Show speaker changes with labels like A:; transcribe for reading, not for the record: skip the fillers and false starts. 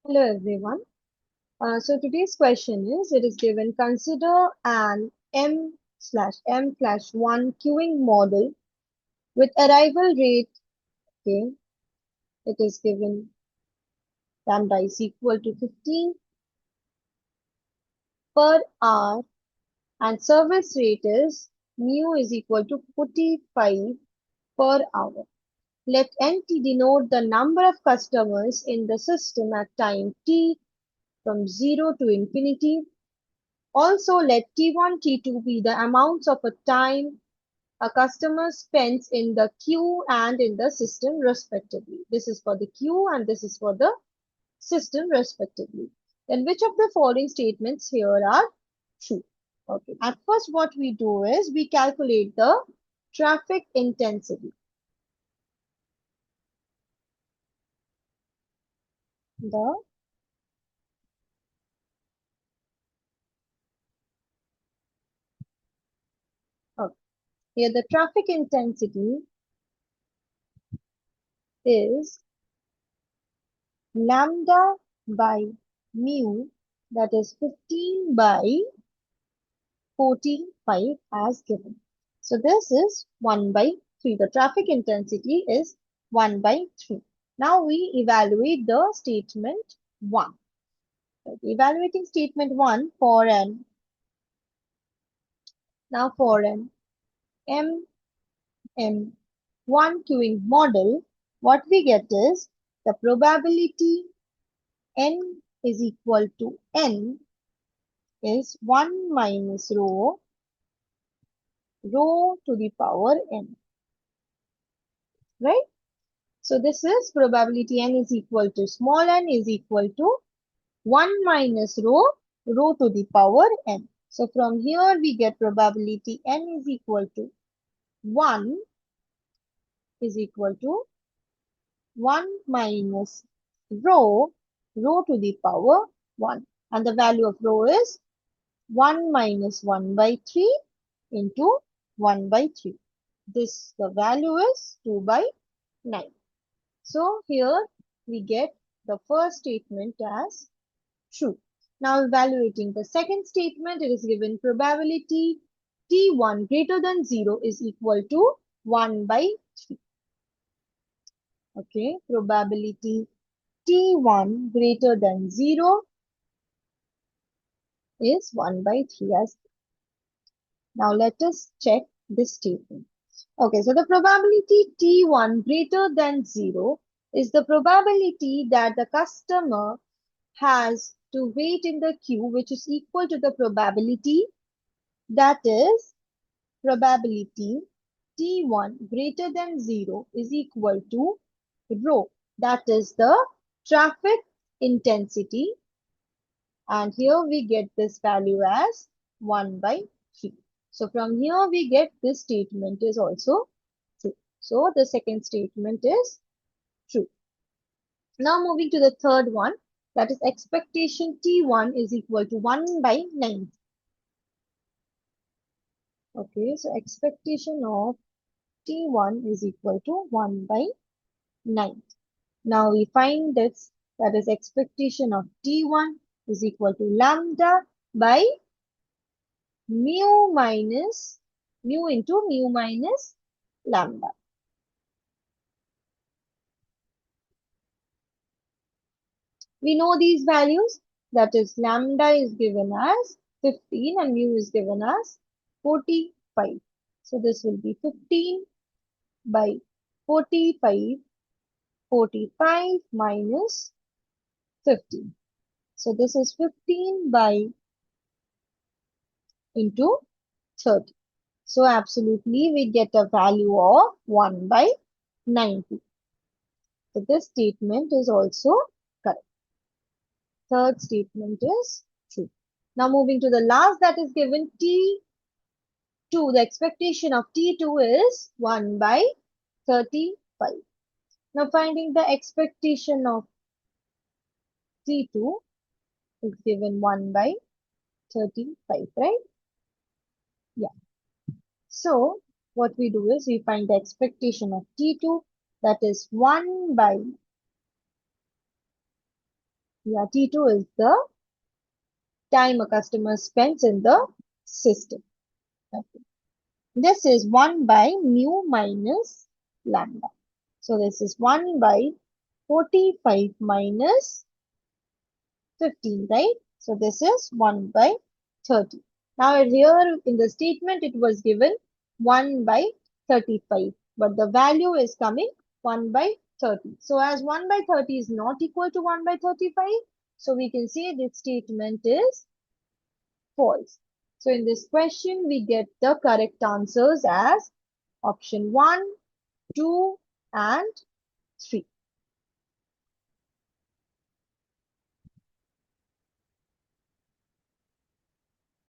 A: Hello everyone. So today's question is, it is given, consider an m/m/1 queuing model with arrival rate, okay, it is given lambda is equal to 15 per hour and service rate is mu is equal to 45 per hour. Let nt denote the number of customers in the system at time t from 0 to infinity. Also, let T1, T2 be the amounts of a time a customer spends in the queue and in the system respectively. This is for the queue and this is for the system respectively. Then which of the following statements here are true? Okay. At first what we do is we calculate the traffic intensity. The okay. Here the traffic intensity is lambda by mu, that is 15 by 45 as given. So this is 1 by 3. The traffic intensity is 1 by 3. Now we evaluate the statement 1. Right. Evaluating statement 1 for an M M1 queuing model, what we get is the probability n is equal to n is 1 minus rho to the power n, right? So this is probability n is equal to small n is equal to 1 minus rho to the power n. So from here we get probability n is equal to 1 is equal to 1 minus rho to the power 1. And the value of rho is 1 minus 1 by 3 into 1 by 3. The value is 2 by 9. So here we get the first statement as true. Now evaluating the second statement, it is given probability T1 greater than 0 is equal to 1 by 3. Okay, probability T1 greater than 0 is 1 by 3 as. Now let us check this statement. Okay, so the probability T1 greater than 0 is the probability that the customer has to wait in the queue, which is equal to the probability, that is probability T1 greater than 0 is equal to rho, that is the traffic intensity, and here we get this value as 1 by 3. So from here we get this statement is also true. So the second statement is true. Now moving to the third one, that is expectation T1 is equal to 1 by 9. Okay, so expectation of T1 is equal to 1 by 9. Now we find this, that is expectation of T1 is equal to lambda by mu into mu minus lambda. We know these values, that is lambda is given as 15 and mu is given as 45. So this will be 15 by 45, 45 minus 15. So this is 15 by into 30. So absolutely we get a value of 1 by 90. So this statement is also correct. Third statement is true. Now moving to the last, that is given T2. The expectation of T2 is 1 by 35. Now finding the expectation of T2 is given 1 by 35, right? Yeah. So what we do is we find the expectation of T2, that is 1 by Yeah, T2 is the time a customer spends in the system. Okay. This is 1 by mu minus lambda. So this is 1 by 45 minus 15, right? So this is 1 by 30. Now here in the statement it was given 1 by 35, but the value is coming 1 by 30. So as 1 by 30 is not equal to 1 by 35, so we can say this statement is false. So in this question, we get the correct answers as option 1, 2, and 3.